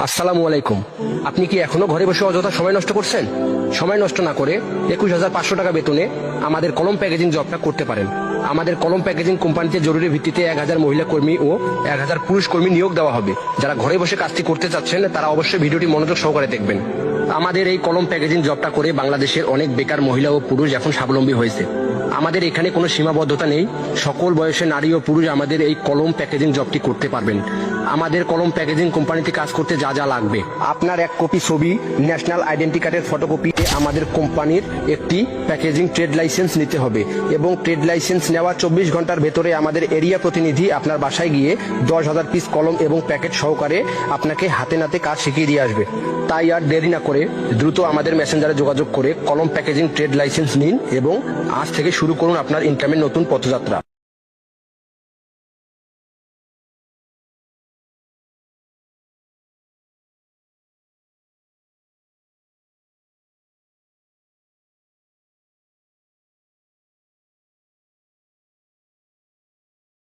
আসসালামু আলাইকুম। আপনি কি এখনো ঘরে বসে অযথা সময় নষ্ট করছেন? সময় নষ্ট না করে 21,500 টাকা বেতনে আমাদের কলম প্যাকেজিং জবটা করতে পারেন। আমাদের কলম প্যাকেজিং কোম্পানিতে জরুরি ভিত্তিতে 1,000 মহিলা কর্মী ও 1,000 পুরুষ কর্মী নিয়োগ দেওয়া হবে। যারা ঘরে বসে কাজটি করতে চাচ্ছেন তারা অবশ্যই ভিডিওটি মনোযোগ সহকারে দেখবেন। আমাদের এই কলম প্যাকেজিং জবটা করে বাংলাদেশের অনেক বেকার মহিলা ও পুরুষ এখন স্বাবলম্বী হয়েছে। আমাদের এখানে কোনো সীমাবদ্ধতা নেই, সকল বয়সে নারী ও পুরুষ আমাদের এই কলম প্যাকেজিং জবটি করতে পারবেন। আমাদের কলম প্যাকেজিং কোম্পানিতে কাজ করতে যা যা লাগবে, আপনার 1 কপি ছবি, ন্যাশনাল আইডেন্টি কার্ডের ফটোকপি, আমাদের কোম্পানির একটি প্যাকেজিং ট্রেড লাইসেন্স নিতে হবে এবং ট্রেড লাইসেন্স নেওয়া 24 ঘন্টার ভেতরে আমাদের এরিয়া প্রতিনিধি আপনার বাসায় গিয়ে 10,000 পিস কলম এবং প্যাকেট সহকারে আপনাকে হাতে নাতে কাজ শিখিয়ে দিয়ে আসবে। তাই আর দেরি না করে দ্রুত আমাদের মেসেঞ্জারে যোগাযোগ করে কলম প্যাকেজিং ট্রেড লাইসেন্স নিন এবং আজ থেকে শুরু করুন আপনার ইনকামের নতুন পথযাত্রা।